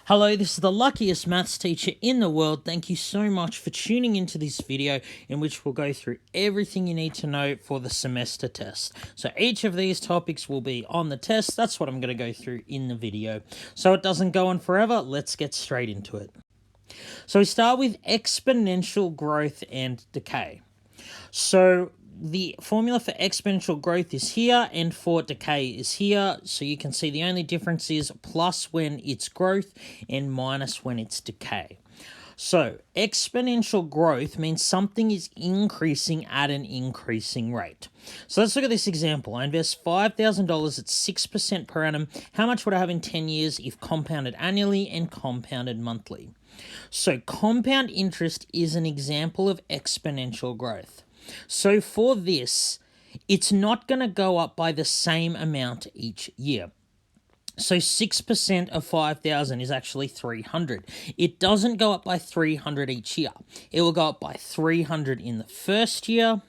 Hello, this is the luckiest maths teacher in the world. Thank you so much for tuning into this video in which we'll go through everything you need to know for the semester test. So each of these topics will be on the test. That's what I'm going to go through in the video. So it doesn't go on forever, let's get straight into it. So we start with exponential growth and decay. So the formula for exponential growth is here and for decay is here. So you can see the only difference is plus when it's growth and minus when it's decay. So exponential growth means something is increasing at an increasing rate. So let's look at this example. I invest $5,000 at 6% per annum. How much would I have in 10 years if compounded annually and compounded monthly? So compound interest is an example of exponential growth. So for this, it's not going to go up by the same amount each year. So 6% of 5,000 is actually 300. It doesn't go up by 300 each year. It will go up by 300 in the first year,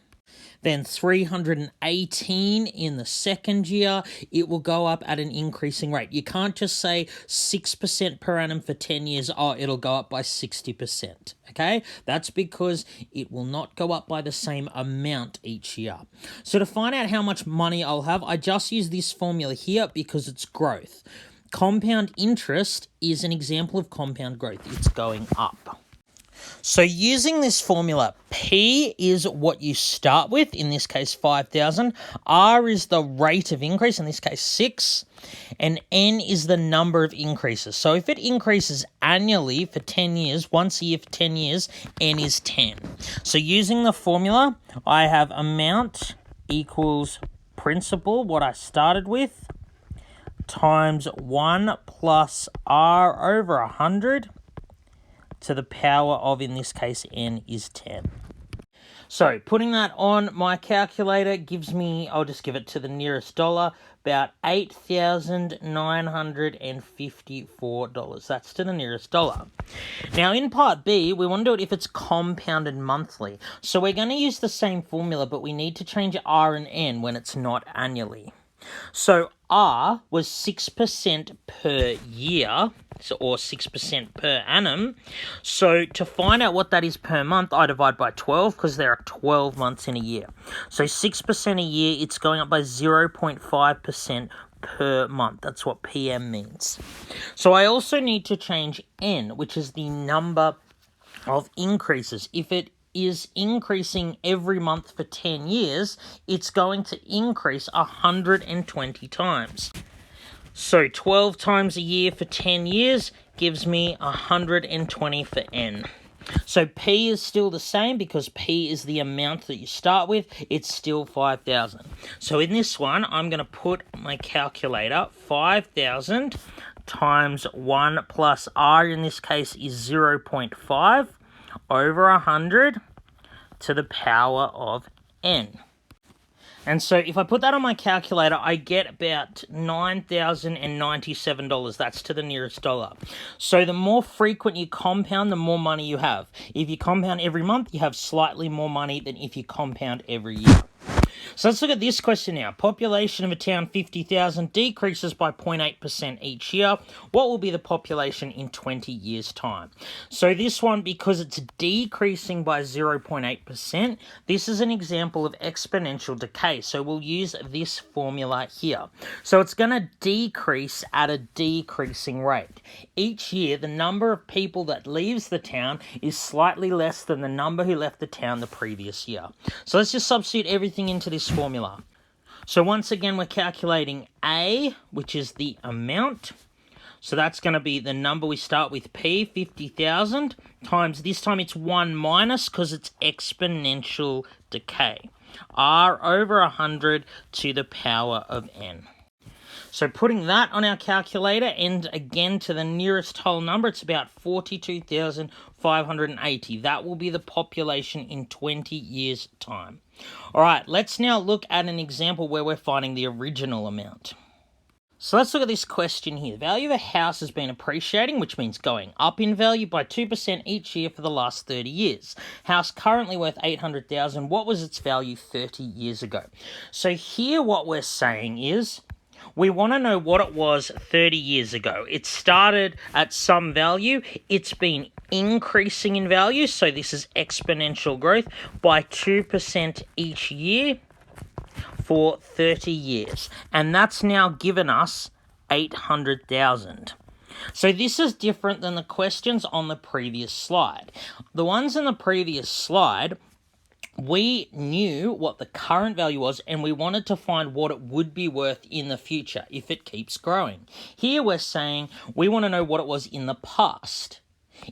then 318 in the second year. It will go up at an increasing rate. You can't just say 6% per annum for 10 years, oh, it'll go up by 60%, okay? That's because it will not go up by the same amount each year. So to find out how much money I'll have, I just use this formula here because it's growth. Compound interest is an example of compound growth. It's going up. So using this formula, P is what you start with, in this case 5,000, R is the rate of increase, in this case 6, and N is the number of increases. So if it increases annually for 10 years, once a year for 10 years, N is 10. So using the formula, I have amount equals principal, what I started with, times 1 plus R over 100, to the power of, in this case, N is 10. So putting that on my calculator gives me, I'll just give it to the nearest dollar, about $8,954. That's to the nearest dollar. Now in part B, we want to do it if it's compounded monthly. So we're going to use the same formula, but we need to change R and N when it's not annually. So R was 6% per year, or 6% per annum. So to find out what that is per month, I divide by 12 because there are 12 months in a year. So 6% a year, it's going up by 0.5% per month. That's what PM means. So I also need to change N, which is the number of increases. If it is increasing every month for 10 years, it's going to increase 120 times. So 12 times a year for 10 years gives me 120 for N. So P is still the same because P is the amount that you start with. It's still 5,000. So in this one, I'm going to put my calculator, 5,000 times 1 plus R, in this case is 0.5, over 100 to the power of N. And so if I put that on my calculator, I get about $9,097. That's to the nearest dollar. So the more frequent you compound, the more money you have. If you compound every month, you have slightly more money than if you compound every year. So let's look at this question now. Population of a town 50,000 decreases by 0.8% each year. What will be the population in 20 years' time? So this one, because it's decreasing by 0.8%, this is an example of exponential decay. So we'll use this formula here. So it's going to decrease at a decreasing rate. Each year, the number of people that leaves the town is slightly less than the number who left the town the previous year. So let's just substitute everything into this formula. So once again, we're calculating A, which is the amount. So that's going to be the number we start with, P, 50,000, times, this time it's 1 minus because it's exponential decay. R over 100 to the power of N. So putting that on our calculator, and again to the nearest whole number, it's about 42,580. That will be the population in 20 years' time. All right, let's now look at an example where we're finding the original amount. So let's look at this question here. The value of a house has been appreciating, which means going up in value by 2% each year for the last 30 years. House currently worth $800,000. What was its value 30 years ago? So here what we're saying is we want to know what it was 30 years ago. It started at some value. It's been increasing in value, so this is exponential growth by 2% each year for 30 years. And that's now given us 800,000. So this is different than the questions on the previous slide. The ones in the previous slide, we knew what the current value was and we wanted to find what it would be worth in the future if it keeps growing. Here we're saying we want to know what it was in the past.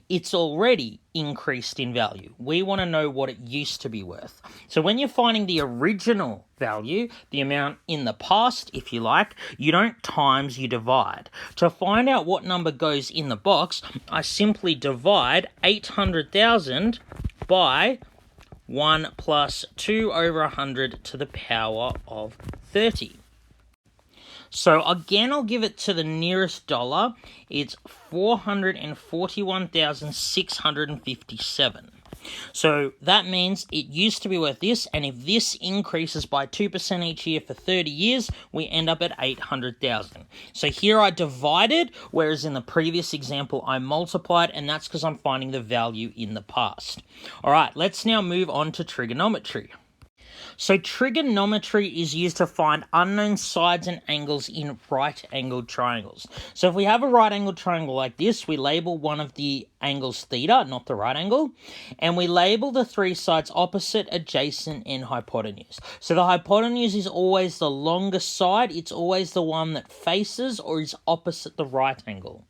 It's already increased in value. We want to know what it used to be worth. So when you're finding the original value, the amount in the past, if you like, you don't times, you divide. To find out what number goes in the box, I simply divide 800,000 by 1 plus 2 over 100 to the power of 30. So again, I'll give it to the nearest dollar. It's 441,657. So that means it used to be worth this, and if this increases by 2% each year for 30 years, we end up at 800,000. So here I divided, whereas in the previous example I multiplied, and that's because I'm finding the value in the past. All right, let's now move on to trigonometry. So trigonometry is used to find unknown sides and angles in right-angled triangles. So if we have a right-angled triangle like this, we label one of the angles theta, not the right angle, and we label the three sides opposite, adjacent, and hypotenuse. So the hypotenuse is always the longest side. It's always the one that faces or is opposite the right angle.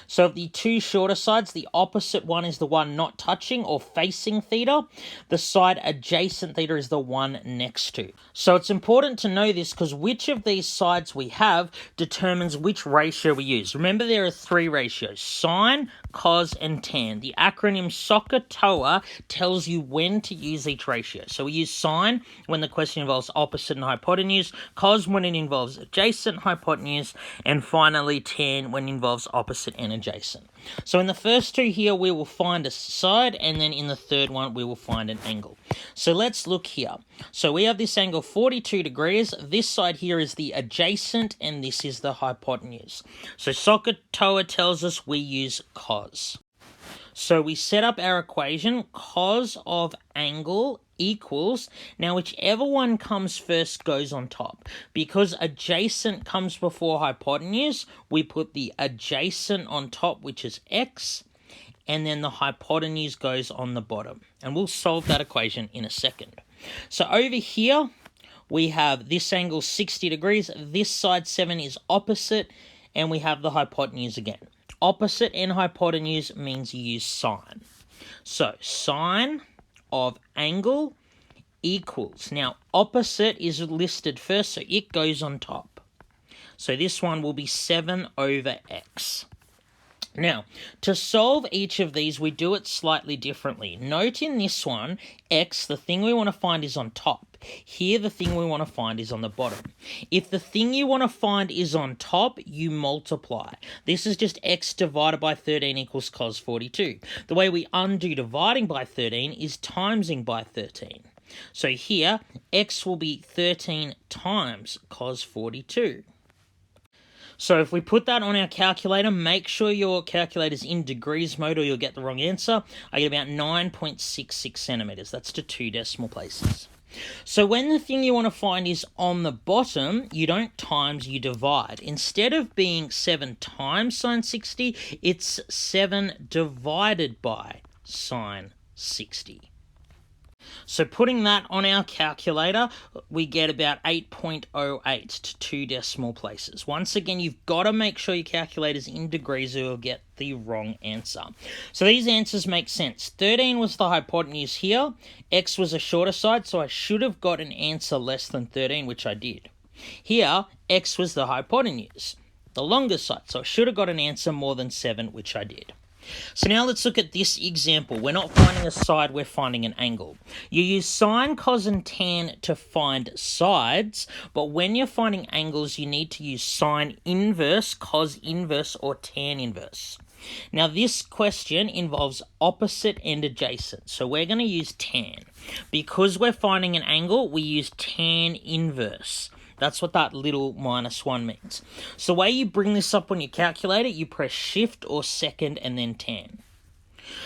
So of the two shorter sides, the opposite one is the one not touching or facing theta. The side adjacent theta is the one next to. So it's important to know this because which of these sides we have determines which ratio we use. Remember, there are three ratios: sine, cos, and tan. The acronym SOHCAHTOA tells you when to use each ratio. So we use sine when the question involves opposite and hypotenuse, cos when it involves adjacent, hypotenuse, and finally tan when it involves opposite and adjacent. So in the first two here, we will find a side, and then in the third one, we will find an angle. So let's look here. So we have this angle 42 degrees. This side here is the adjacent, and this is the hypotenuse. So SOHCAHTOA tells us we use cos. So we set up our equation, cos of angle equals, now whichever one comes first goes on top. Because adjacent comes before hypotenuse, we put the adjacent on top, which is x, and then the hypotenuse goes on the bottom. And we'll solve that equation in a second. So over here, we have this angle 60 degrees, this side 7 is opposite, and we have the hypotenuse again. Opposite and hypotenuse means you use sine. So sine of angle equals, now opposite is listed first, so it goes on top. So this one will be 7 over x. Now, to solve each of these, we do it slightly differently. Note in this one, x, the thing we want to find is on top. Here, the thing we want to find is on the bottom. If the thing you want to find is on top, you multiply. This is just x divided by 13 equals cos 42. The way we undo dividing by 13 is timesing by 13. So here, x will be 13 times cos 42. So if we put that on our calculator, make sure your calculator's in degrees mode or you'll get the wrong answer. I get about 9.66 centimeters. That's to 2 decimal places. So when the thing you want to find is on the bottom, you don't times, you divide. Instead of being 7 times sine 60, it's 7 divided by sine 60. So putting that on our calculator, we get about 8.08 to 2 decimal places. Once again, you've got to make sure your calculator's in degrees or you'll get the wrong answer. So these answers make sense. 13 was the hypotenuse here. X was a shorter side, so I should have got an answer less than 13, which I did. Here, X was the hypotenuse, the longest side, so I should have got an answer more than 7, which I did. So now let's look at this example. We're not finding a side, we're finding an angle. You use sine, cos, and tan to find sides, but when you're finding angles, you need to use sine inverse, cos inverse, or tan inverse. Now this question involves opposite and adjacent, so we're going to use tan. Because we're finding an angle, we use tan inverse. That's what that little -1 means. So the way you bring this up on your calculator, you press shift or second and then tan.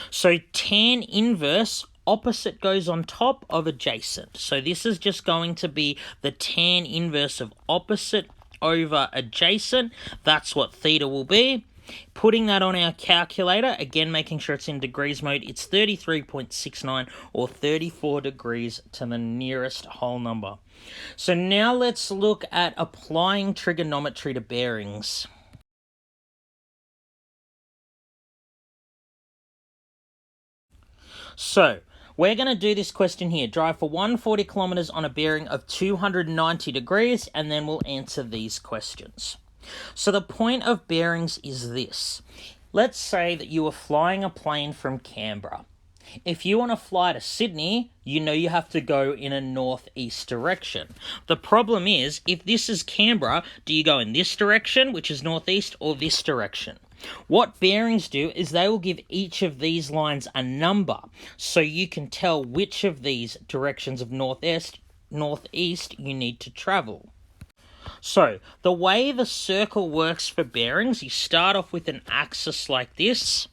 So tan inverse, opposite goes on top of adjacent. So this is just going to be the tan inverse of opposite over adjacent. That's what theta will be. Putting that on our calculator, again making sure it's in degrees mode, it's 33.69 or 34 degrees to the nearest whole number. So now let's look at applying trigonometry to bearings. So we're going to do this question here. Drive for 140 kilometers on a bearing of 290 degrees, and then we'll answer these questions. So the point of bearings is this. Let's say that you are flying a plane from Canberra. If you want to fly to Sydney, you know you have to go in a northeast direction. The problem is, if this is Canberra, do you go in this direction, which is northeast, or this direction? What bearings do is they will give each of these lines a number, so you can tell which of these directions of northeast you need to travel. So, the way the circle works for bearings, you start off with an axis like this.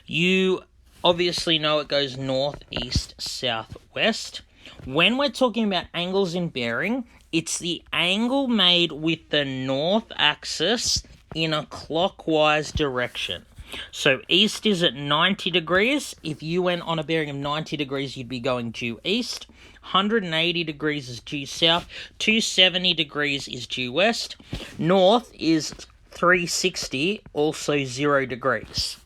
You obviously know it goes north, east, south, west. When we're talking about angles in bearing, it's the angle made with the north axis in a clockwise direction. So east is at 90 degrees. If you went on a bearing of 90 degrees, you'd be going due east. 180 degrees is due south. 270 degrees is due west. North is 360, also 0 degrees.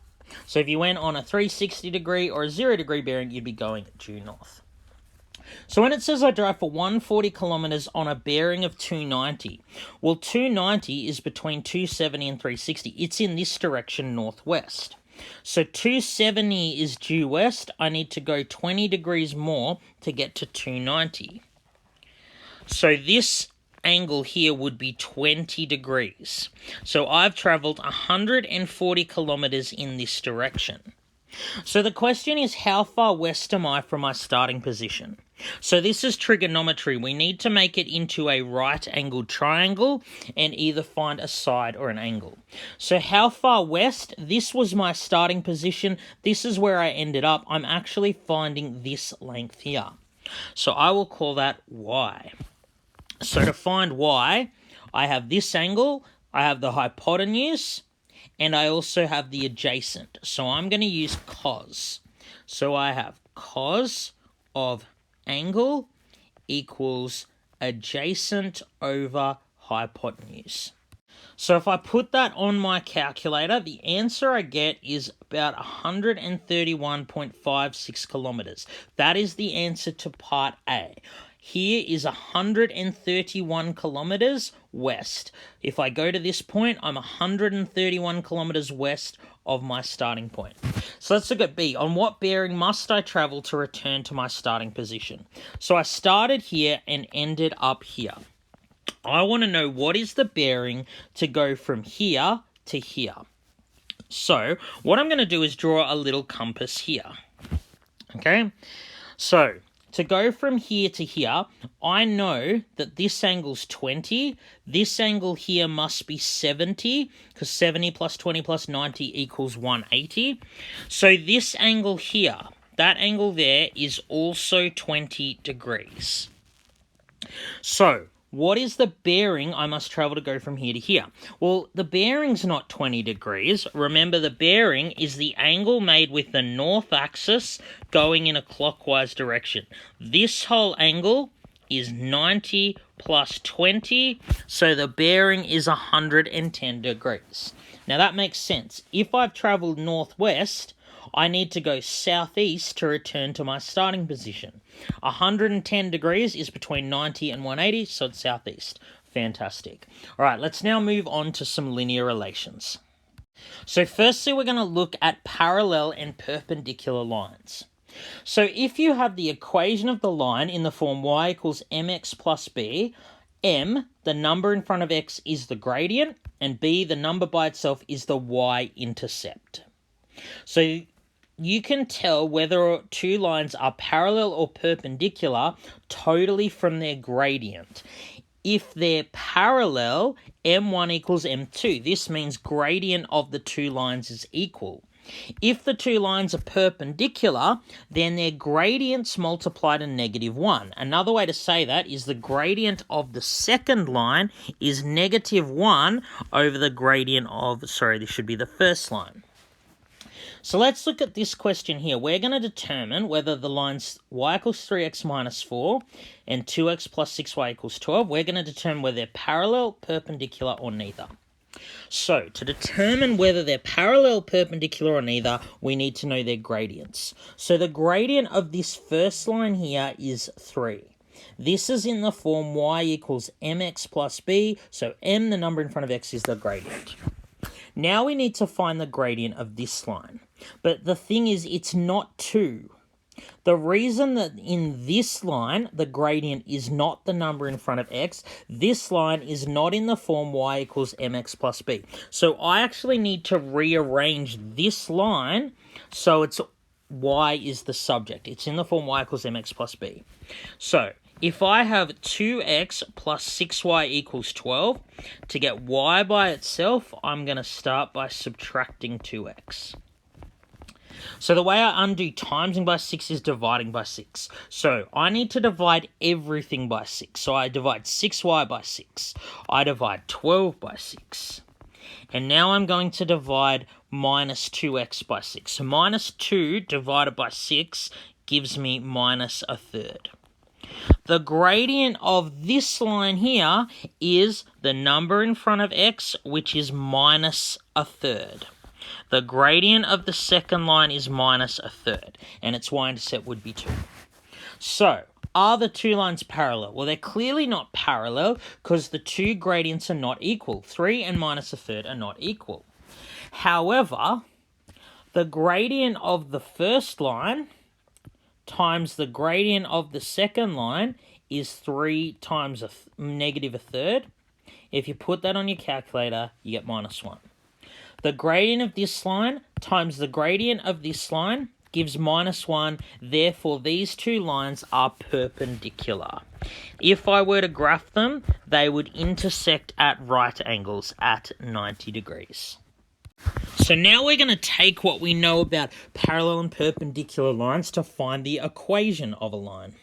So if you went on a 360 degree or a 0 degree bearing, you'd be going due north. So when it says I drive for 140 kilometers on a bearing of 290, well, 290 is between 270 and 360. It's in this direction, northwest. So 270 is due west. I need to go 20 degrees more to get to 290. So this angle here would be 20 degrees. So I've traveled 140 kilometers in this direction. So the question is, how far west am I from my starting position? So this is trigonometry. We need to make it into a right-angled triangle and either find a side or an angle. So how far west? This was my starting position. This is where I ended up. I'm actually finding this length here. So I will call that y. So to find y, I have this angle, I have the hypotenuse, and I also have the adjacent. So I'm going to use cos. So I have cos of angle equals adjacent over hypotenuse. So if I put that on my calculator, the answer I get is about 131.56 kilometers. That is the answer to part A. Here is 131 kilometers west. If I go to this point, I'm 131 kilometers west of my starting point. So let's look at B. On what bearing must I travel to return to my starting position? So I started here and ended up here. I want to know what is the bearing to go from here to here. So what I'm going to do is draw a little compass here. Okay, so to go from here to here, I know that this angle's 20. This angle here must be 70, because 70 plus 20 plus 90 equals 180. So this angle here, that angle there, is also 20 degrees. So what is the bearing I must travel to go from here to here? Well, the bearing's not 20 degrees. Remember, the bearing is the angle made with the north axis going in a clockwise direction. This whole angle is 90 plus 20, so the bearing is 110 degrees. Now that makes sense. If I've traveled northwest, I need to go southeast to return to my starting position. 110 degrees is between 90 and 180, so it's southeast. Fantastic. All right, let's now move on to some linear relations. So firstly, we're going to look at parallel and perpendicular lines. So if you have the equation of the line in the form y equals mx plus b, m, the number in front of x, is the gradient, and b, the number by itself, is the y-intercept. So you can tell whether two lines are parallel or perpendicular totally from their gradient. if they're parallel, m1 equals m2. This means gradient of the two lines is equal. If the two lines are perpendicular, then their gradients multiply to -1. Another way to say that is the gradient of the second line is -1 over the gradient of, this should be the first line. So let's look at this question here. We're going to determine whether the lines y equals 3x minus 4 and 2x plus 6y equals 12, we're going to determine whether they're parallel, perpendicular, or neither. So, to determine whether they're parallel, perpendicular, or neither, we need to know their gradients. So the gradient of this first line here is 3. This is in the form y equals mx plus b, so m, the number in front of x, is the gradient. Now we need to find the gradient of this line. But the thing is, it's not 2. The reason that in this line, the gradient is not the number in front of x, this line is not in the form y equals mx plus b. So I actually need to rearrange this line so it's y is the subject. It's in the form y equals mx plus b. So if I have 2x plus 6y equals 12, to get y by itself, I'm going to start by subtracting 2x. So the way I undo timesing by 6 is dividing by 6. So I need to divide everything by 6. So I divide 6y by 6. I divide 12 by 6. And now I'm going to divide minus 2x by 6. So minus 2 divided by 6 gives me minus a third. The gradient of this line here is the number in front of x, which is minus a third. The gradient of the second line is minus a third, and its y-intercept would be 2. So, are the two lines parallel? Well, they're clearly not parallel because the two gradients are not equal. 3 and minus a third are not equal. However, the gradient of the first line times the gradient of the second line is 3 times negative a third. If you put that on your calculator, you get minus 1. The gradient of this line times the gradient of this line gives minus 1. Therefore, these two lines are perpendicular. If I were to graph them, they would intersect at right angles at 90 degrees. So now we're going to take what we know about parallel and perpendicular lines to find the equation of a line.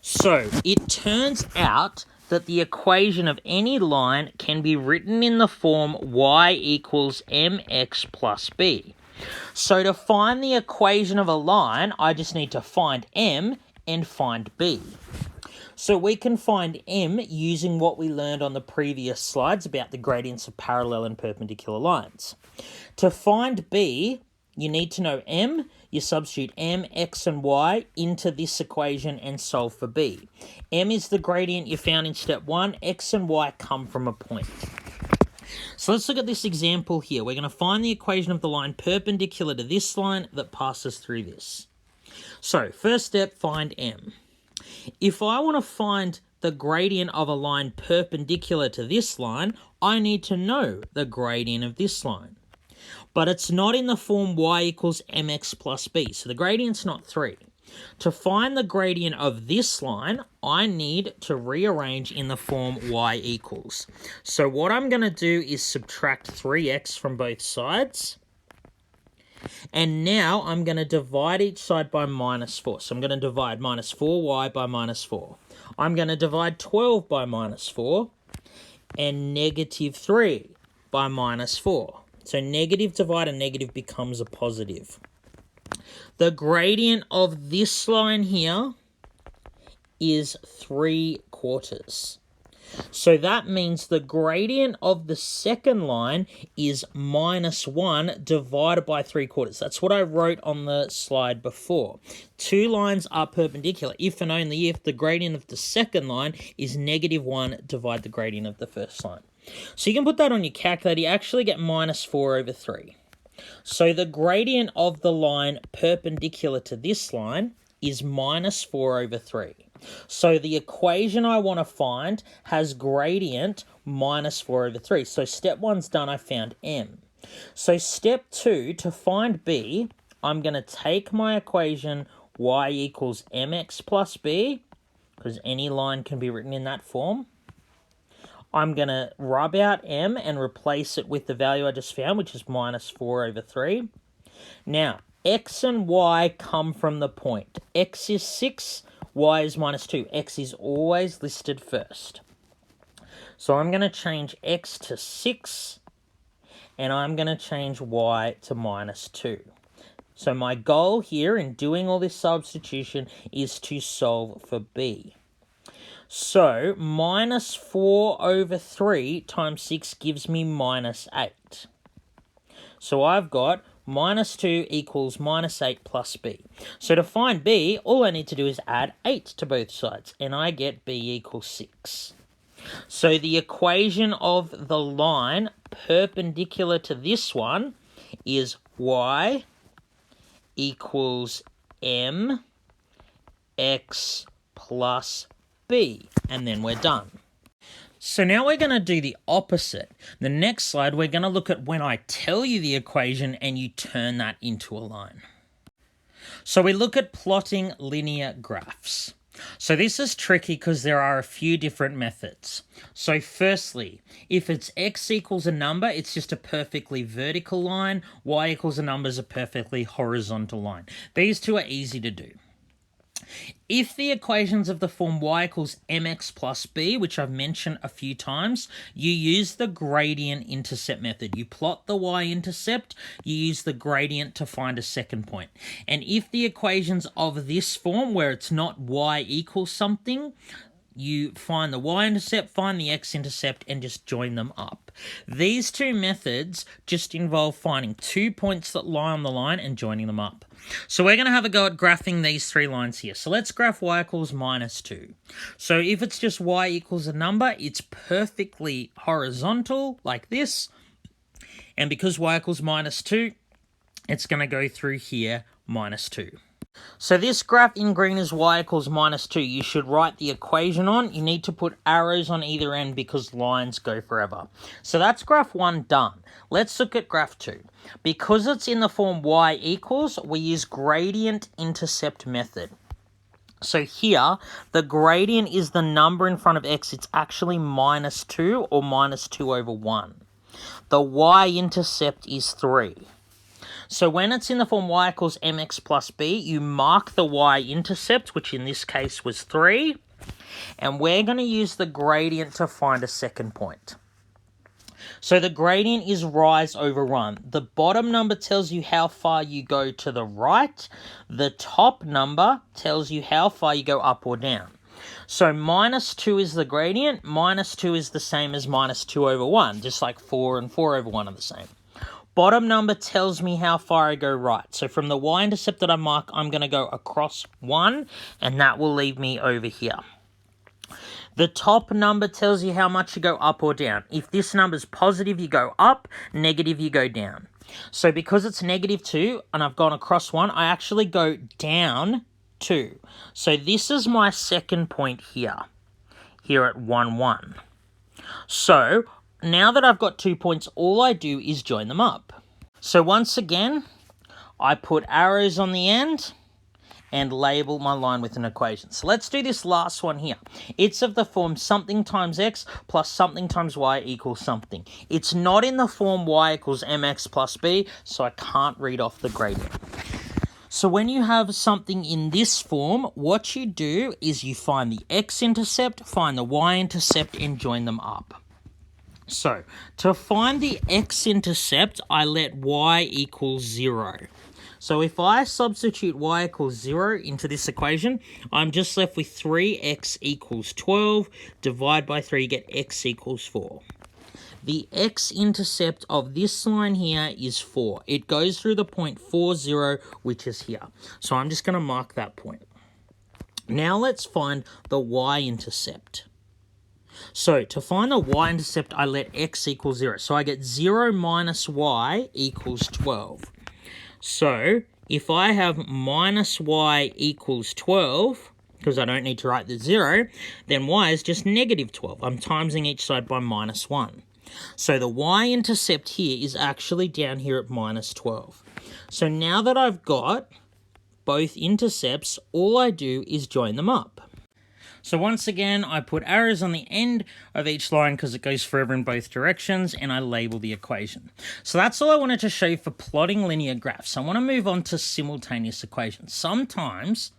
So it turns out that the equation of any line can be written in the form y equals mx plus b. So to find the equation of a line, I just need to find m and find b. So we can find m using what we learned on the previous slides about the gradients of parallel and perpendicular lines. To find b, you need to know m. You substitute m, x, and y into this equation and solve for b. M is the gradient you found in step 1. X and y come from a point. So let's look at this example here. We're going to find the equation of the line perpendicular to this line that passes through this. So first step, find m. If I want to find the gradient of a line perpendicular to this line, I need to know the gradient of this line. But it's not in the form y equals mx plus b, so the gradient's not 3. To find the gradient of this line, I need to rearrange in the form y equals. So what I'm going to do is subtract 3x from both sides. And now I'm going to divide each side by minus 4. So I'm going to divide minus 4y by minus 4. I'm going to divide 12 by minus 4 and negative 3 by minus 4. So negative divided negative becomes a positive. The gradient of this line here is 3/4. So that means the gradient of the second line is minus 1 divided by 3/4. That's what I wrote on the slide before. Two lines are perpendicular if and only if the gradient of the second line is -1 divided the gradient of the first line. So you can put that on your calculator. You actually get minus 4 over 3. So the gradient of the line perpendicular to this line is minus 4 over 3. So the equation I want to find has gradient minus 4 over 3. So step 1's done, I found m. So step 2, to find b, I'm going to take my equation y equals mx plus b, because any line can be written in that form. I'm going to rub out m and replace it with the value I just found, which is minus 4 over 3. Now, x and y come from the point. X is 6, y is minus 2. X is always listed first. So I'm going to change x to 6, and I'm going to change y to minus 2. So my goal here in doing all this substitution is to solve for b. So minus 4 over 3 times 6 gives me minus 8. So I've got minus 2 equals minus 8 plus b. So to find b, all I need to do is add 8 to both sides, and I get b equals 6. So the equation of the line perpendicular to this one is y equals m x plus b, and then we're done. So now we're going to do the opposite. The next slide, we're going to look at when I tell you the equation and you turn that into a line. So we look at plotting linear graphs. So this is tricky because there are a few different methods. So firstly, if it's x equals a number, it's just a perfectly vertical line. Y equals a number is a perfectly horizontal line. These two are easy to do. If the equations of the form y equals mx plus b, which I've mentioned a few times, you use the gradient intercept method. You plot the y-intercept, you use the gradient to find a second point. And if the equations of this form, where it's not y equals something, you find the y-intercept, find the x-intercept, and just join them up. These two methods just involve finding 2 points that lie on the line and joining them up. So we're going to have a go at graphing these 3 lines here. So let's graph y equals minus 2. So if it's just y equals a number, it's perfectly horizontal like this. And because y equals minus 2, it's going to go through here, minus 2. So this graph in green is y equals minus 2. You should write the equation on. You need to put arrows on either end because lines go forever. So that's graph 1 done. Let's look at graph 2. Because it's in the form y equals, we use gradient intercept method. So here, the gradient is the number in front of x. It's actually minus 2 or minus 2 over 1. The y-intercept is 3. So when it's in the form y equals mx plus b, you mark the y-intercept, which in this case was 3, and we're going to use the gradient to find a second point. So the gradient is rise over run. The bottom number tells you how far you go to the right. The top number tells you how far you go up or down. So minus 2 is the gradient. Minus 2 is the same as minus 2 over 1, just like 4 and 4 over 1 are the same. Bottom number tells me how far I go right. So from the y-intercept that I mark, I'm going to go across 1, and that will leave me over here. The top number tells you how much you go up or down. If this number is positive, you go up, negative, you go down. So because it's negative 2, and I've gone across 1, I actually go down 2. So this is my second point here at 1, 1. So now that I've got 2 points, all I do is join them up. So once again, I put arrows on the end and label my line with an equation. So let's do this last one here. It's of the form something times x plus something times y equals something. It's not in the form y equals mx plus b, so I can't read off the gradient. So when you have something in this form, what you do is you find the x-intercept, find the y-intercept, and join them up. So, to find the x-intercept, I let y equal 0. So if I substitute y equals 0 into this equation, I'm just left with 3x equals 12. Divide by 3, you get x equals 4. The x-intercept of this line here is 4. It goes through the point 4, 0, which is here. So I'm just going to mark that point. Now let's find the y-intercept. So to find the y-intercept, I let x equal 0. So I get 0 minus y equals 12. So if I have minus y equals 12, because I don't need to write the 0, then y is just negative 12. I'm timesing each side by minus 1. So the y-intercept here is actually down here at minus 12. So now that I've got both intercepts, all I do is join them up. So once again, I put arrows on the end of each line because it goes forever in both directions, and I label the equation. So that's all I wanted to show you for plotting linear graphs. I want to move on to simultaneous equations. Sometimes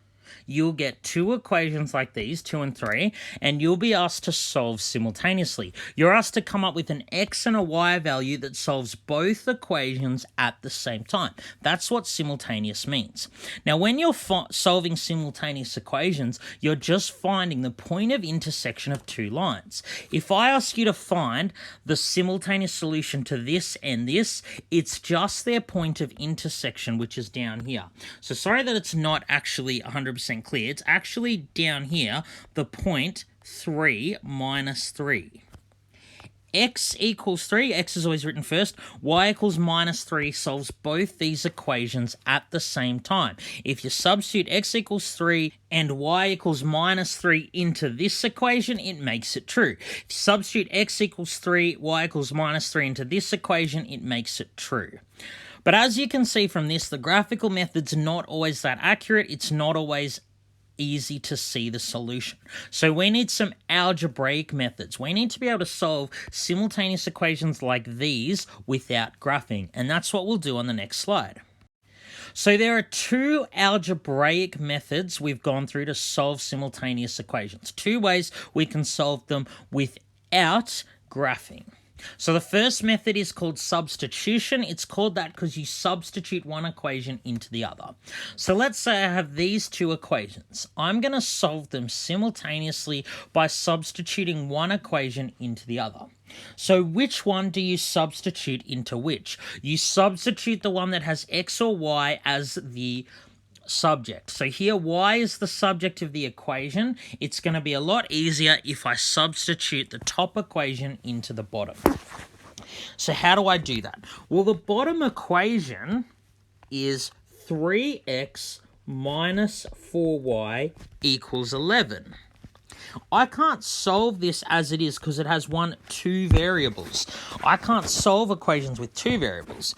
you'll get two equations like these, 2 and 3, and you'll be asked to solve simultaneously. You're asked to come up with an x and a y value that solves both equations at the same time. That's what simultaneous means. Now, when you're solving simultaneous equations, you're just finding the point of intersection of two lines. If I ask you to find the simultaneous solution to this and this, it's just their point of intersection, which is down here. So sorry that it's not actually 100% clear. It's actually down here, the point 3 minus 3. X equals 3, x is always written first, y equals minus 3 solves both these equations at the same time. If you substitute x equals 3 and y equals minus 3 into this equation, it makes it true. If you substitute x equals 3, y equals minus 3 into this equation, it makes it true. But as you can see from this, the graphical method's not always that accurate. It's not always easy to see the solution. So we need some algebraic methods. We need to be able to solve simultaneous equations like these without graphing, and that's what we'll do on the next slide. So there are two algebraic methods we've gone through to solve simultaneous equations. Two ways we can solve them without graphing. So the first method is called substitution. It's called that because you substitute one equation into the other. So let's say I have these two equations. I'm going to solve them simultaneously by substituting one equation into the other. So which one do you substitute into which? You substitute the one that has x or y as the subject. So here y is the subject of the equation. It's going to be a lot easier if I substitute the top equation into the bottom. So how do I do that? Well, the bottom equation is 3x minus 4y equals 11. I can't solve this as it is because it has two variables. I can't solve equations with two variables,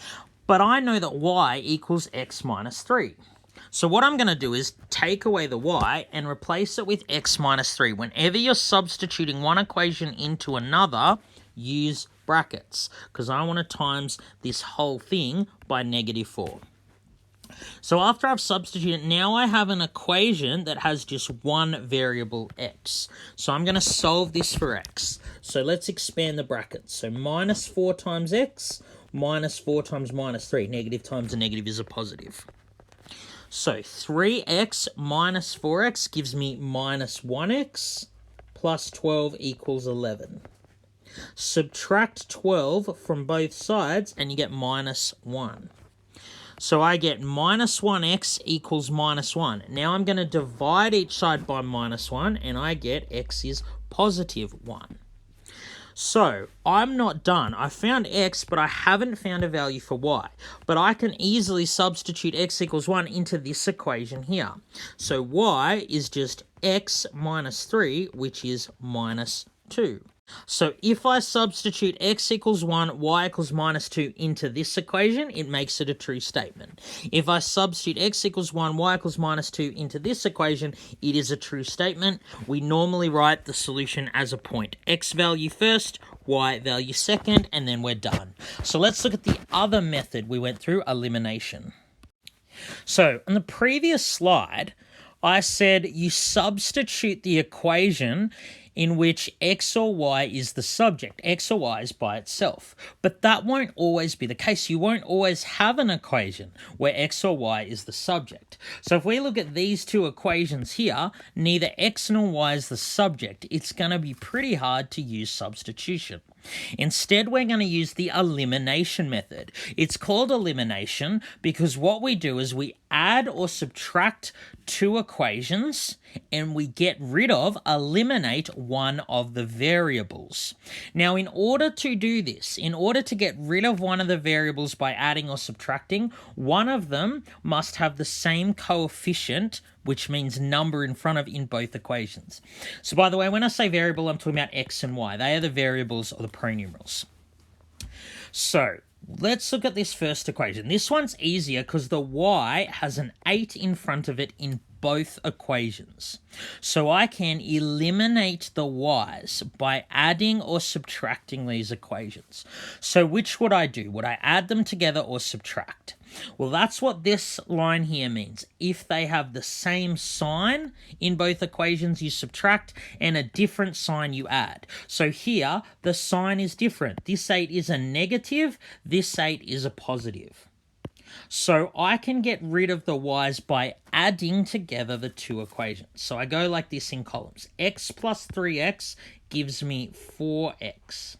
but I know that y equals x minus 3. So what I'm going to do is take away the y and replace it with x minus 3. Whenever you're substituting one equation into another, use brackets, because I want to times this whole thing by -4. So after I've substituted, now I have an equation that has just one variable x. So I'm going to solve this for x. So let's expand the brackets. So minus 4 times x, minus 4 times minus 3. Negative times a negative is a positive. So 3x minus 4x gives me minus 1x plus 12 equals 11. Subtract 12 from both sides and you get minus 1. So I get minus 1x equals minus 1. Now I'm going to divide each side by minus 1 and I get x is positive 1. So I'm not done. I found x, but I haven't found a value for y. But I can easily substitute x equals 1 into this equation here. So y is just x minus 3, which is minus 2. So if I substitute x equals 1, y equals minus 2 into this equation, it makes it a true statement. If I substitute x equals 1, y equals minus 2 into this equation, it is a true statement. We normally write the solution as a point. X value first, y value second, and then we're done. So let's look at the other method we went through, elimination. So on the previous slide, I said you substitute the equation in which x or y is the subject. X or y is by itself. But that won't always be the case. You won't always have an equation where x or y is the subject. So if we look at these two equations here, neither x nor y is the subject. It's going to be pretty hard to use substitution. Instead, we're going to use the elimination method. It's called elimination because what we do is we add or subtract two equations and we get rid of, eliminate one of the variables. Now, in order to do this, in order to get rid of one of the variables by adding or subtracting, one of them must have the same coefficient, which means number in front of in both equations. So by the way, when I say variable, I'm talking about x and y. They are the variables or the pronumerals. So let's look at this first equation. This one's easier because the y has an 8 in front of it in both equations. So I can eliminate the y's by adding or subtracting these equations. So which would I do? Would I add them together or subtract? Well, that's what this line here means. If they have the same sign in both equations, you subtract, and a different sign you add. So here, the sign is different. This 8 is a negative, this 8 is a positive. So I can get rid of the y's by adding together the two equations. So I go like this in columns. X plus 3x gives me 4x.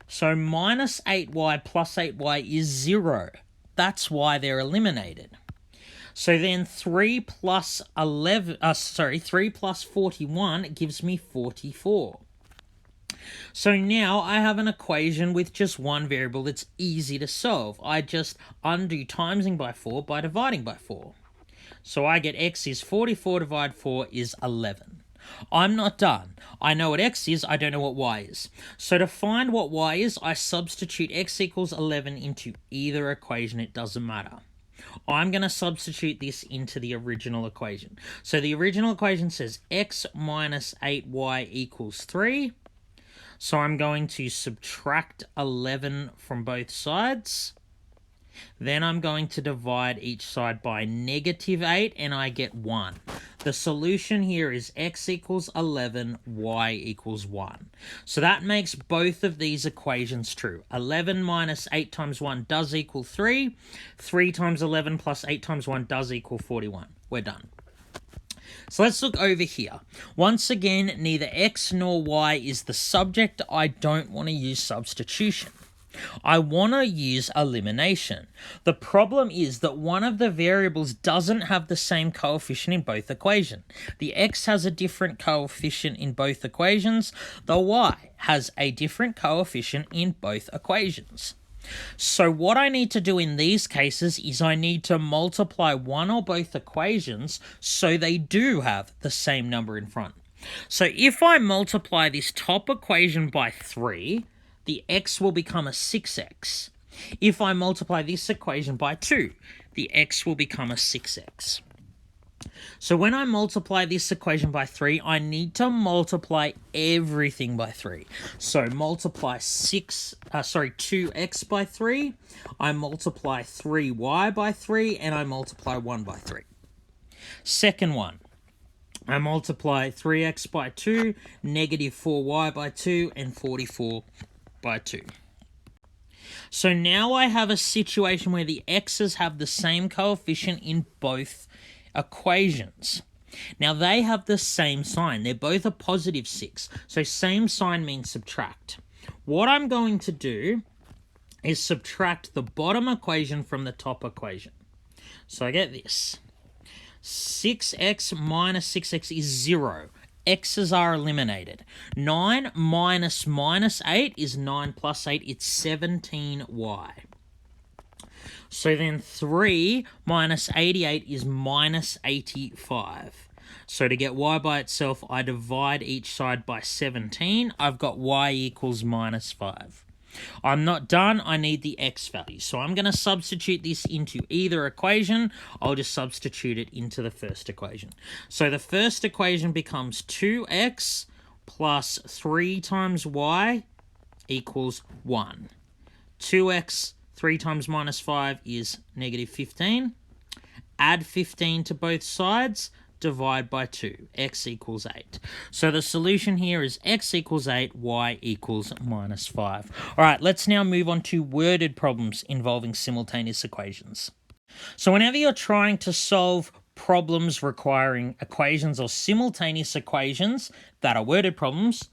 So minus 8y plus 8y is 0. That's why they're eliminated. So then 3 plus 41 gives me 44. So now I have an equation with just one variable that's easy to solve. I just undo timesing by 4 by dividing by 4. So I get x is 44 divided 4 is 11. I'm not done. I know what x is, I don't know what y is. So to find what y is, I substitute x equals 11 into either equation, it doesn't matter. I'm going to substitute this into the original equation. So the original equation says x minus 8y equals 3. So I'm going to subtract 11 from both sides. Then I'm going to divide each side by negative 8 and I get 1. The solution here is x equals 11, y equals 1. So that makes both of these equations true. 11 minus 8 times 1 does equal 3. 3 times 11 plus 8 times 1 does equal 41. We're done. So let's look over here. Once again, neither x nor y is the subject. I don't want to use substitution. I want to use elimination. The problem is that one of the variables doesn't have the same coefficient in both equations. The x has a different coefficient in both equations. The y has a different coefficient in both equations. So what I need to do in these cases is I need to multiply one or both equations so they do have the same number in front. So if I multiply this top equation by 3, the x will become a 6x. If I multiply this equation by 2, the x will become a 6x. So when I multiply this equation by 3, I need to multiply everything by 3. So multiply 2x by 3, I multiply 3y by 3, and I multiply 1 by 3. Second one, I multiply 3x by 2, negative 4y by 2, and 44 by 2. So now I have a situation where the x's have the same coefficient in both equations. Now they have the same sign. They're both a positive 6. So same sign means subtract. What I'm going to do is subtract the bottom equation from the top equation. So I get this. 6x minus 6x is 0. X's are eliminated. 9 minus 8 is 9 plus 8. It's 17y. So then 3 minus 88 is minus 85. So to get y by itself, I divide each side by 17. I've got y equals minus 5. I'm not done. I need the x value. So I'm going to substitute this into either equation. I'll just substitute it into the first equation. So the first equation becomes 2x plus 3 times y equals 1. 2x, 3 times minus 5 is negative 15. Add 15 to both sides. Divide by 2. X equals 8. So the solution here is x equals 8, y equals minus 5. All right, let's now move on to worded problems involving simultaneous equations. So whenever you're trying to solve problems requiring equations or simultaneous equations that are worded problems,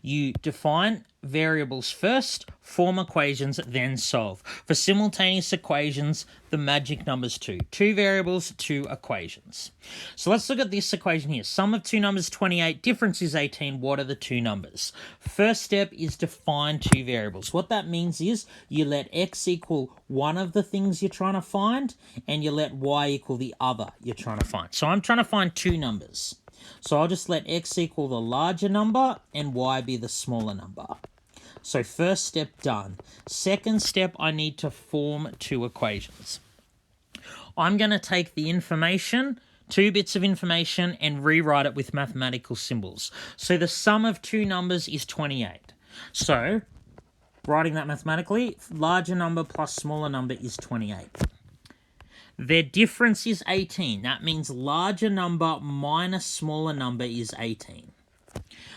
you define variables first, form equations, then solve. For simultaneous equations, the magic number's 2. 2 variables, 2 equations. So let's look at this equation here. Sum of two numbers, 28. Difference is 18. What are the two numbers? First step is to find 2 variables. What that means is you let x equal one of the things you're trying to find, and you let y equal the other you're trying to find. So I'm trying to find 2 numbers. So I'll just let x equal the larger number and y be the smaller number. So first step done. Second step, I need to form 2 equations. I'm going to take the information 2 bits of information and rewrite it with mathematical symbols. So the sum of two numbers is 28. So, writing that mathematically, larger number plus smaller number is 28. Their difference is 18. That means larger number minus smaller number is 18.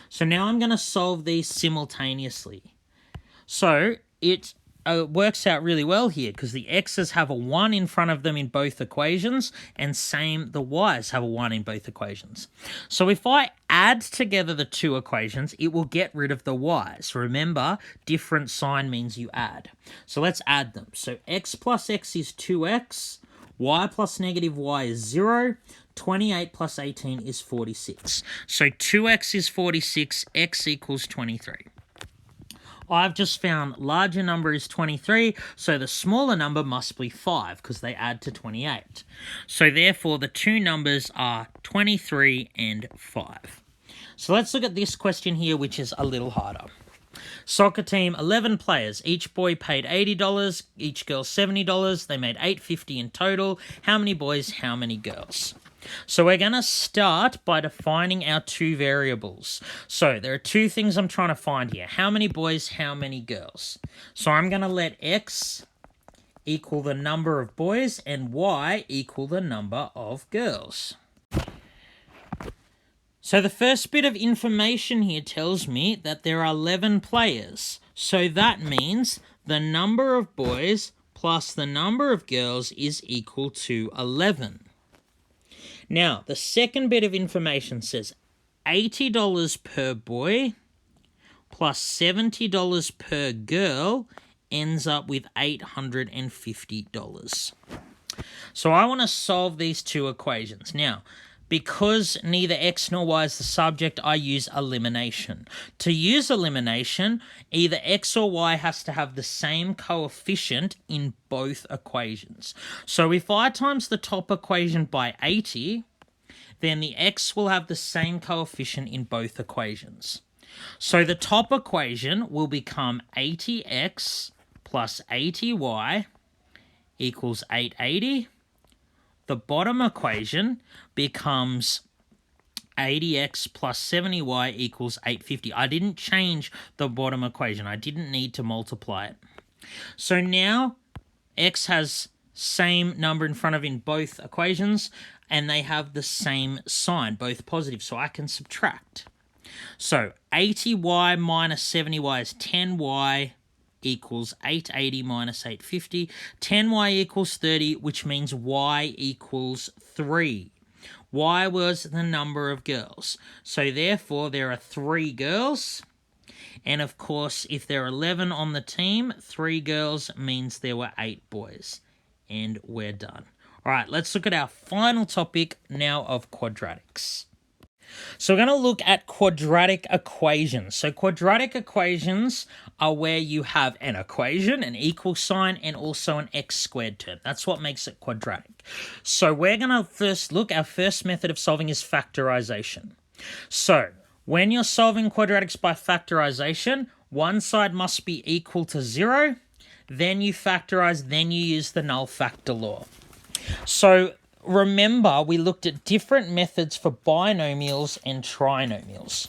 So now I'm going to solve these simultaneously. So it works out really well here because the x's have a 1 in front of them in both equations, and same the y's have a 1 in both equations. So if I add together the two equations, it will get rid of the y's. Remember, different sign means you add. So let's add them. So x plus x is 2x. Y plus negative y is 0. 28 plus 18 is 46. So 2x is 46, x equals 23. I've just found larger number is 23, so the smaller number must be 5 because they add to 28. So therefore the two numbers are 23 and 5. So let's look at this question here, which is a little harder. Soccer team, 11 players. Each boy paid $80, each girl $70. They made $850 in total. How many boys, how many girls? So we're going to start by defining our two variables. So there are two things I'm trying to find here. How many boys, how many girls? So I'm going to let x equal the number of boys and y equal the number of girls. So the first bit of information here tells me that there are 11 players. So that means the number of boys plus the number of girls is equal to 11. Now, the second bit of information says $80 per boy plus $70 per girl ends up with $850. So I want to solve these two equations. Now, because neither x nor y is the subject, I use elimination. To use elimination, either x or y has to have the same coefficient in both equations. So if I times the top equation by 80, then the x will have the same coefficient in both equations. So the top equation will become 80x plus 80y equals 880. The bottom equation becomes 80x plus 70y equals 850. I didn't change the bottom equation. I didn't need to multiply it. So now x has same number in front of in both equations, and they have the same sign, both positive, so I can subtract. So 80y minus 70y is 10y equals 880 minus 850. 10y equals 30, which means y equals 3. Y was the number of girls. So therefore, there are 3 girls. And of course, if there are 11 on the team, 3 girls means there were 8 boys. And we're done. All right, let's look at our final topic now of quadratics. So we're going to look at quadratic equations. So quadratic equations are where you have an equation, an equal sign, and also an x squared term. That's what makes it quadratic. So we're going to first look, our first method of solving is factorization. So when you're solving quadratics by factorization, one side must be equal to 0, then you factorize, then you use the null factor law. So remember, we looked at different methods for binomials and trinomials.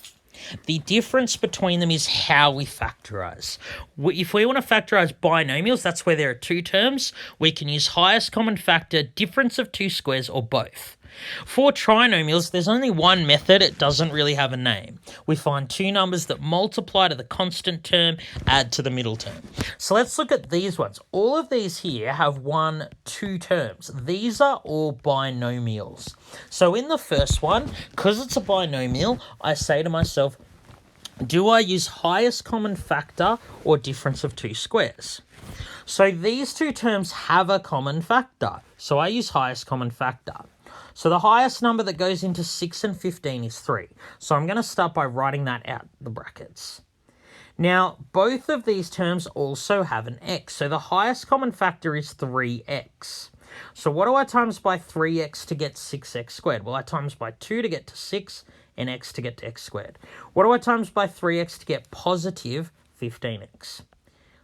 The difference between them is how we factorize. If we want to factorize binomials, that's where there are 2 terms. We can use highest common factor, difference of 2 squares, or both. For trinomials, there's only one method. It doesn't really have a name. We find 2 numbers that multiply to the constant term, add to the middle term. So let's look at these ones. All of these here have 1, 2 terms. These are all binomials. So in the first one, because it's a binomial, I say to myself, do I use highest common factor or difference of 2 squares? So these 2 terms have a common factor. So I use highest common factor. So the highest number that goes into 6 and 15 is 3. So I'm going to start by writing that out, the brackets. Now, both of these terms also have an x. So the highest common factor is 3x. So what do I times by 3x to get 6x squared? Well, I times by 2 to get to 6 and x to get to x squared. What do I times by 3x to get positive 15x?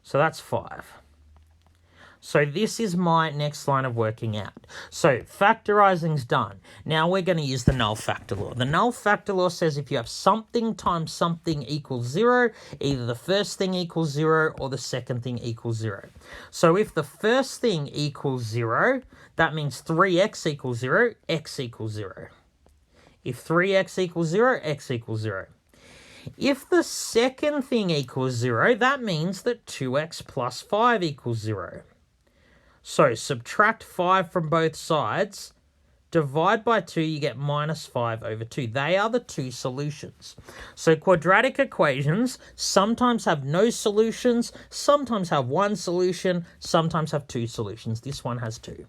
So that's 5. So this is my next line of working out. So factorizing's done. Now we're going to use the null factor law. The null factor law says if you have something times something equals 0, either the first thing equals 0 or the second thing equals 0. So if the first thing equals 0, that means 3x equals 0, x equals 0. If 3x equals 0, x equals 0. If the second thing equals 0, that means that 2x plus 5 equals 0. So subtract 5 from both sides, divide by 2, you get minus 5 over 2. They are the two solutions. So quadratic equations sometimes have no solutions, sometimes have one solution, sometimes have two solutions. This one has two.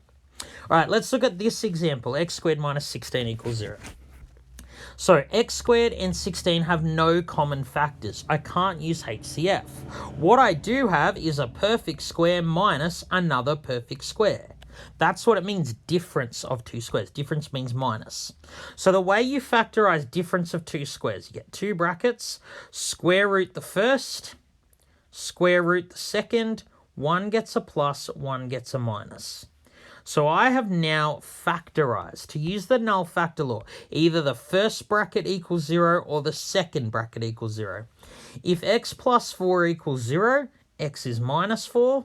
All right, let's look at this example. X squared minus 16 equals 0. So x squared and 16 have no common factors. I can't use HCF. What I do have is a perfect square minus another perfect square. That's what it means, difference of two squares. Difference means minus. So the way you factorize difference of two squares, you get two brackets, square root the first, square root the second, one gets a plus, one gets a minus. So I have now factorized, to use the null factor law, either the first bracket equals 0 or the second bracket equals 0. If x plus 4 equals 0, x is minus 4.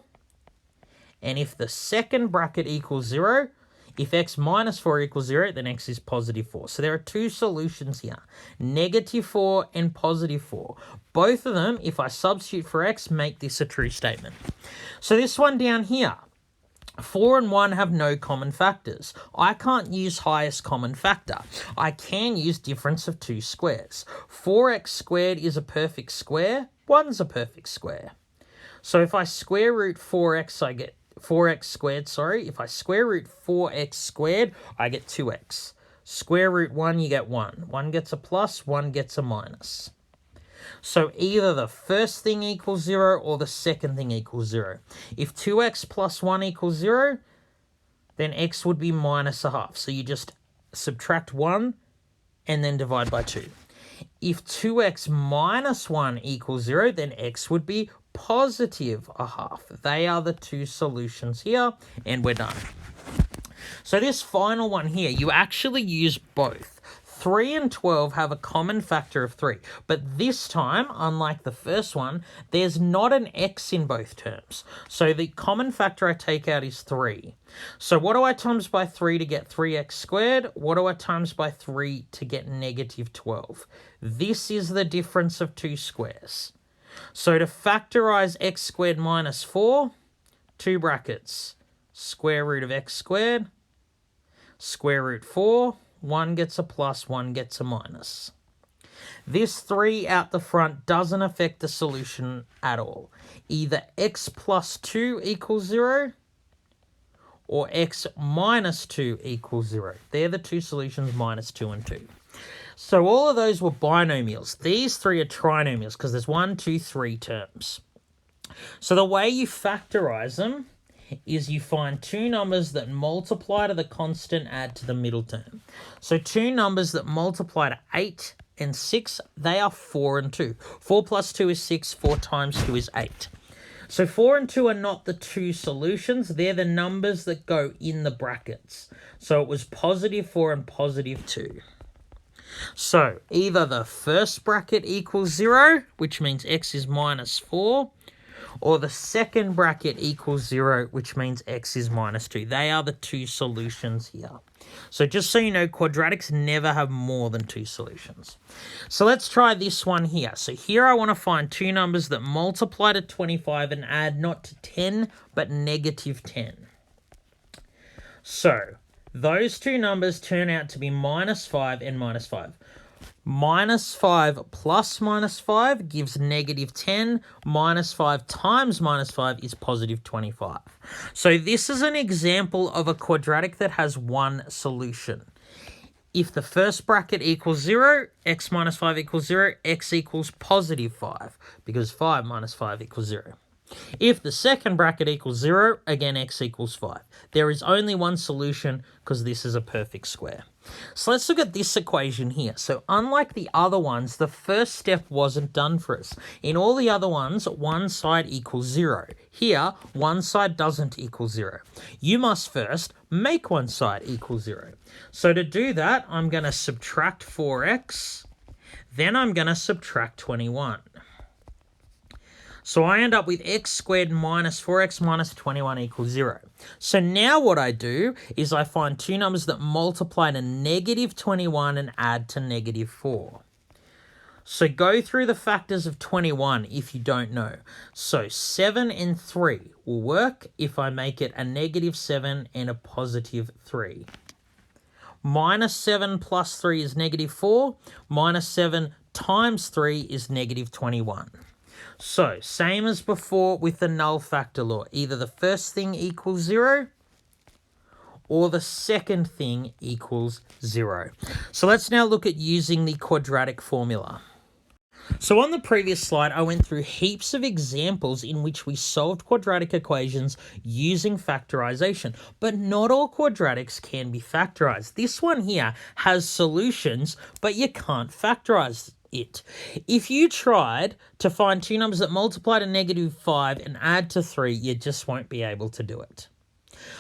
And if the second bracket equals 0, if x minus 4 equals 0, then x is positive 4. So there are two solutions here, negative 4 and positive 4. Both of them, if I substitute for x, make this a true statement. So this one down here, 4 and 1 have no common factors. I can't use highest common factor. I can use difference of two squares. 4x squared is a perfect square. 1's a perfect square. So if I square root 4x, I get 4x squared, If I square root 4x squared, I get 2x. Square root 1, you get 1. 1 gets a plus, 1 gets a minus. So either the first thing equals 0 or the second thing equals 0. If 2x plus 1 equals 0, then x would be minus a half. So you just subtract 1 and then divide by 2. If 2x minus 1 equals 0, then x would be positive a half. They are the two solutions here, and we're done. So this final one here, you actually use both. 3 and 12 have a common factor of 3, but this time, unlike the first one, there's not an x in both terms. So the common factor I take out is 3. So what do I times by 3 to get 3x squared? What do I times by 3 to get negative 12? This is the difference of two squares. So to factorize x squared minus 4, two brackets, square root of x squared, square root 4, 1 gets a plus, 1 gets a minus. This 3 out the front doesn't affect the solution at all. Either x plus 2 equals 0 or x minus 2 equals 0. They're the two solutions, minus 2 and 2. So all of those were binomials. These 3 are trinomials because there's 1, 2, 3 terms. So the way you factorize them is you find two numbers that multiply to the constant, add to the middle term. So two numbers that multiply to 8 and 6, they are 4 and 2. 4 plus 2 is 6, 4 times 2 is 8. So 4 and 2 are not the two solutions, they're the numbers that go in the brackets. So it was positive 4 and positive 2. So either the first bracket equals 0, which means x is minus 4, or the second bracket equals 0, which means x is minus 2. They are the two solutions here. So just so you know, quadratics never have more than two solutions. So let's try this one here. So here I want to find two numbers that multiply to 25 and add not to 10, but negative 10. So those two numbers turn out to be minus 5 and minus 5. Minus 5 plus minus 5 gives negative 10. Minus 5 times minus 5 is positive 25. So this is an example of a quadratic that has one solution. If the first bracket equals 0, x minus 5 equals 0, x equals positive 5, because 5 minus 5 equals 0. If the second bracket equals 0, again x equals 5. There is only one solution because this is a perfect square. So let's look at this equation here. So unlike the other ones, the first step wasn't done for us. In all the other ones, one side equals 0. Here, one side doesn't equal 0. You must first make one side equal 0. So to do that, I'm going to subtract 4x, then I'm going to subtract 21. So I end up with x squared minus 4x minus 21 equals 0. So now what I do is I find two numbers that multiply to negative 21 and add to negative 4. So go through the factors of 21 if you don't know. So 7 and 3 will work if I make it a negative 7 and a positive 3. Minus 7 plus 3 is negative 4. Minus 7 times 3 is negative 21. So, same as before with the null factor law. Either the first thing equals 0 or the second thing equals 0. So let's now look at using the quadratic formula. So on the previous slide, I went through heaps of examples in which we solved quadratic equations using factorization, but not all quadratics can be factorized. This one here has solutions, but you can't factorize it. If you tried to find two numbers that multiply to negative 5 and add to 3, you just won't be able to do it.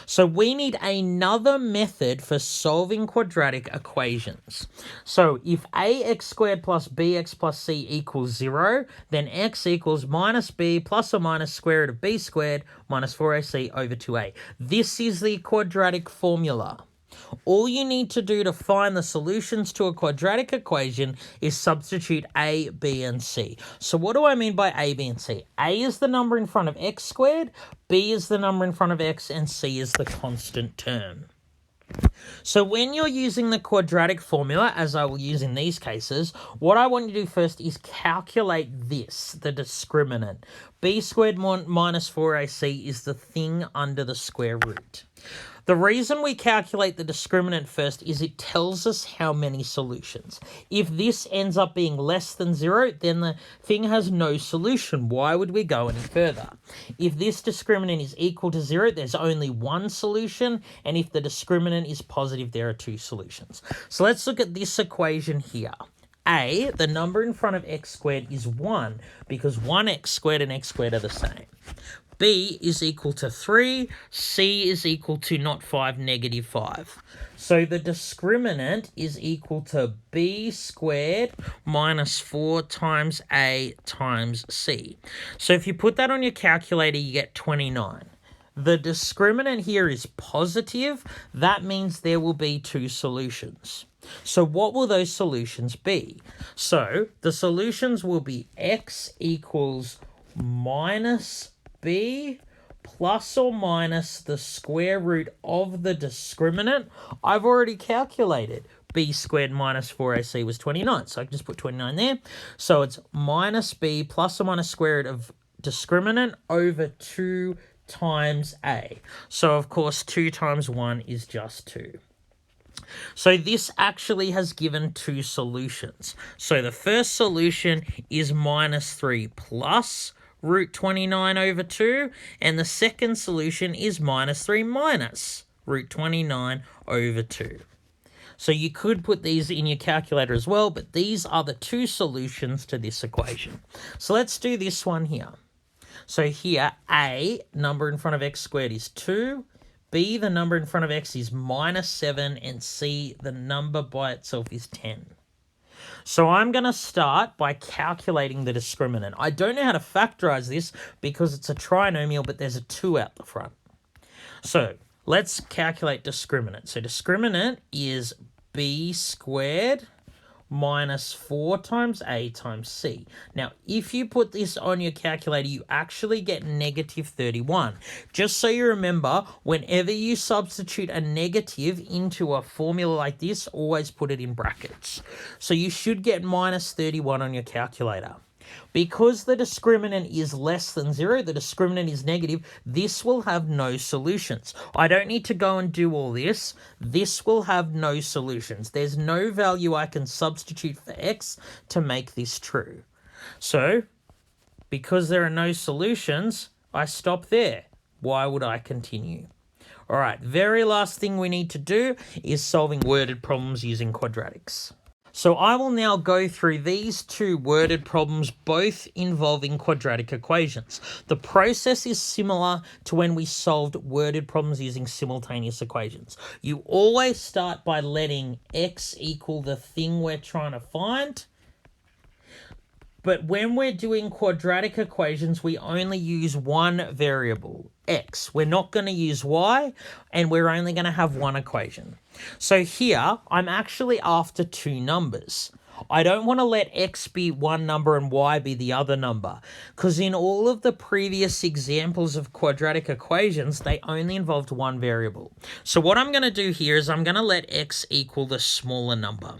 So we need another method for solving quadratic equations. So if ax squared plus bx plus c equals 0, then x equals minus b plus or minus square root of b squared minus 4ac over 2a. This is the quadratic formula. All you need to do to find the solutions to a quadratic equation is substitute a, b, and c. So what do I mean by a, b, and c? A is the number in front of x squared, b is the number in front of x, and c is the constant term. So when you're using the quadratic formula, as I will use in these cases, what I want you to do first is calculate this, the discriminant. B squared minus 4ac is the thing under the square root. The reason we calculate the discriminant first is it tells us how many solutions. If this ends up being less than 0, then the thing has no solution. Why would we go any further? If this discriminant is equal to 0, there's only one solution, and if the discriminant is positive, there are two solutions. So let's look at this equation here. A, the number in front of x squared is 1, because 1x squared and x squared are the same. B is equal to 3, C is equal to not 5, negative 5. So the discriminant is equal to B squared minus 4 times A times C. So if you put that on your calculator, you get 29. The discriminant here is positive. That means there will be two solutions. So what will those solutions be? So the solutions will be x equals minus b plus or minus the square root of the discriminant. I've already calculated. B squared minus 4ac was 29, so I can just put 29 there. So it's minus b plus or minus square root of discriminant over 2 times a. So, of course, 2 times 1 is just 2. So this actually has given two solutions. So the first solution is minus 3 plus root 29 over 2, and the second solution is minus 3 minus root 29 over 2. So you could put these in your calculator as well, but these are the two solutions to this equation. So let's do this one here. So here, A, number in front of x squared is 2, B, the number in front of x is minus 7, and C, the number by itself is 10. So I'm going to start by calculating the discriminant. I don't know how to factorize this because it's a trinomial, but there's a 2 out the front. So let's calculate discriminant. So discriminant is b squared minus 4 times a times c. Now, if you put this on your calculator, you actually get negative 31. Just so you remember, whenever you substitute a negative into a formula like this, always put it in brackets. So you should get minus 31 on your calculator. Because the discriminant is less than 0, the discriminant is negative, this will have no solutions. I don't need to go and do all this. This will have no solutions. There's no value I can substitute for x to make this true. So, because there are no solutions, I stop there. Why would I continue? All right, very last thing we need to do is solving worded problems using quadratics. So I will now go through these two worded problems, both involving quadratic equations. The process is similar to when we solved worded problems using simultaneous equations. You always start by letting x equal the thing we're trying to find. But when we're doing quadratic equations, we only use one variable, x. We're not going to use y, and we're only going to have one equation. So here, I'm actually after two numbers. I don't want to let x be one number and y be the other number, because in all of the previous examples of quadratic equations, they only involved one variable. So what I'm going to do here is I'm going to let x equal the smaller number.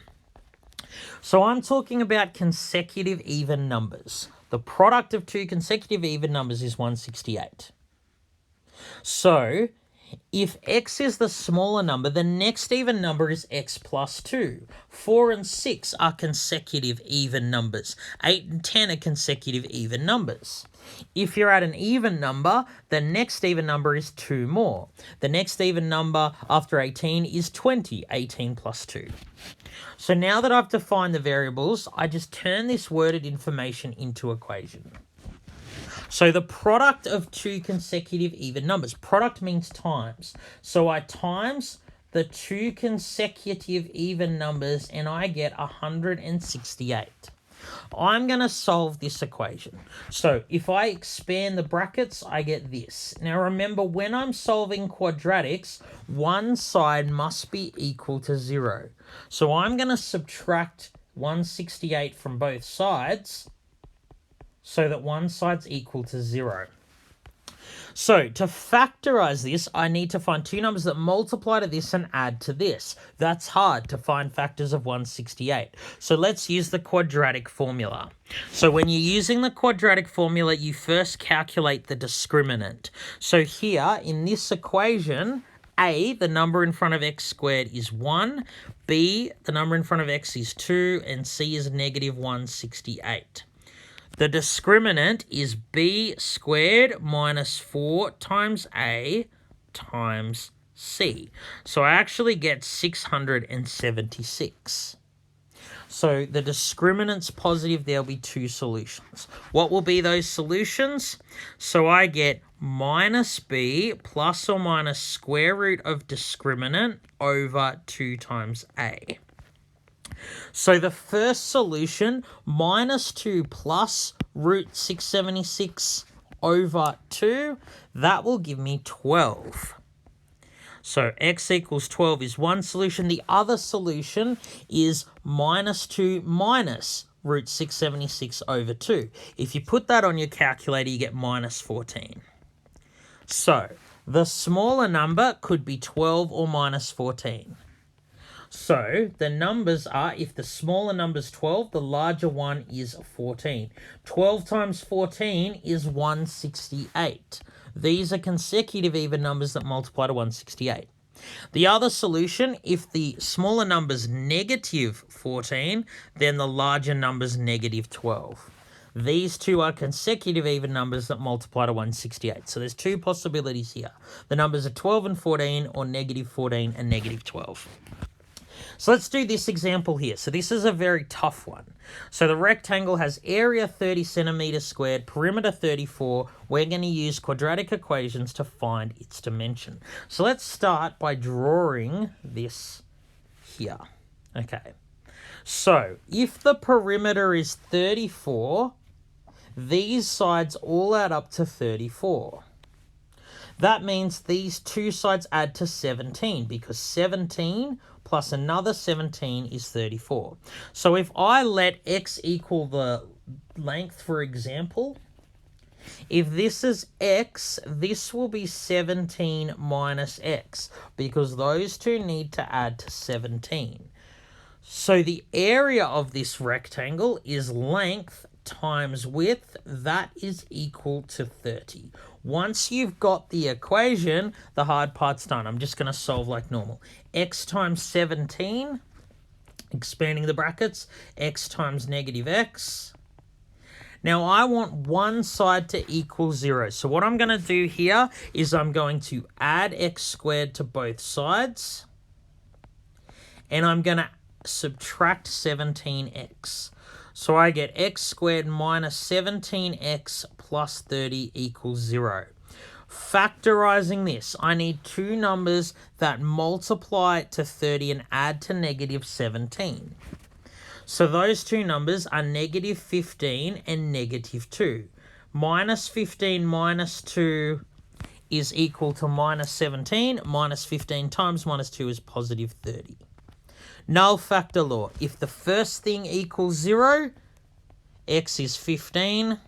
So I'm talking about consecutive even numbers. The product of two consecutive even numbers is 168. So if x is the smaller number, the next even number is x plus 2. 4 and 6 are consecutive even numbers. 8 and 10 are consecutive even numbers. If you're at an even number, the next even number is 2 more. The next even number after 18 is 20, 18 plus 2. So now that I've defined the variables, I just turn this worded information into equation. So the product of two consecutive even numbers, product means times. So I times the two consecutive even numbers and I get 168. I'm going to solve this equation. So if I expand the brackets, I get this. Now remember, when I'm solving quadratics, one side must be equal to 0. So I'm going to subtract 168 from both sides so that one side's equal to 0. So to factorize this, I need to find two numbers that multiply to this and add to this. That's hard to find factors of 168. So let's use the quadratic formula. So when you're using the quadratic formula, you first calculate the discriminant. So here in this equation, a, the number in front of x squared is 1, b, the number in front of x is 2, and c is negative 168. The discriminant is b squared minus 4 times a times c. So I actually get 676. So the discriminant's positive, there'll be two solutions. What will be those solutions? So I get minus b plus or minus square root of discriminant over 2 times a. So the first solution, minus 2 plus root 676 over 2, that will give me 12. So x equals 12 is one solution. The other solution is minus 2 minus root 676 over 2. If you put that on your calculator, you get minus 14. So the smaller number could be 12 or minus 14. So the numbers are, if the smaller number is 12, the larger one is 14. 12 times 14 is 168. These are consecutive even numbers that multiply to 168. The other solution, if the smaller number is negative 14, then the larger number is negative 12. These two are consecutive even numbers that multiply to 168. So there's two possibilities here. The numbers are 12 and 14, or negative 14 and negative 12. So let's do this example here. So this is a very tough one. So the rectangle has area 30 centimeters squared, perimeter 34. We're going to use quadratic equations to find its dimension. So let's start by drawing this here. Okay. So if the perimeter is 34, these sides all add up to 34. That means these two sides add to 17, because 17 plus another 17 is 34. So if I let x equal the length, for example, if this is x, this will be 17 minus x, because those two need to add to 17. So the area of this rectangle is length times width. That is equal to 30. Once you've got the equation, the hard part's done. I'm just going to solve like normal. X times 17, expanding the brackets, x times negative x. Now, I want one side to equal 0. So what I'm going to do here is I'm going to add x squared to both sides. And I'm going to subtract 17x. So I get x squared minus 17x plus 30 equals 0. Factorizing this, I need two numbers that multiply to 30 and add to negative 17. So those two numbers are negative 15 and negative 2. Minus 15 minus 2 is equal to minus 17. Minus 15 times minus 2 is positive 30. Null factor law. If the first thing equals 0, x is 15.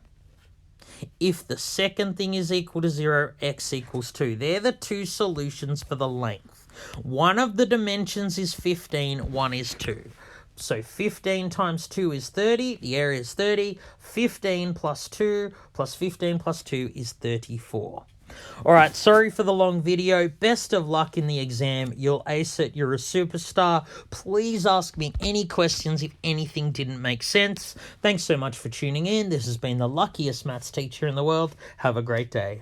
If the second thing is equal to 0, x equals 2. They're the two solutions for the length. One of the dimensions is 15, one is 2. So 15 times 2 is 30, the area is 30. 15 plus 2 plus 15 plus 2 is 34. Alright, sorry for the long video. Best of luck in the exam. You'll ace it. You're a superstar. Please ask me any questions if anything didn't make sense. Thanks so much for tuning in. This has been the luckiest maths teacher in the world. Have a great day.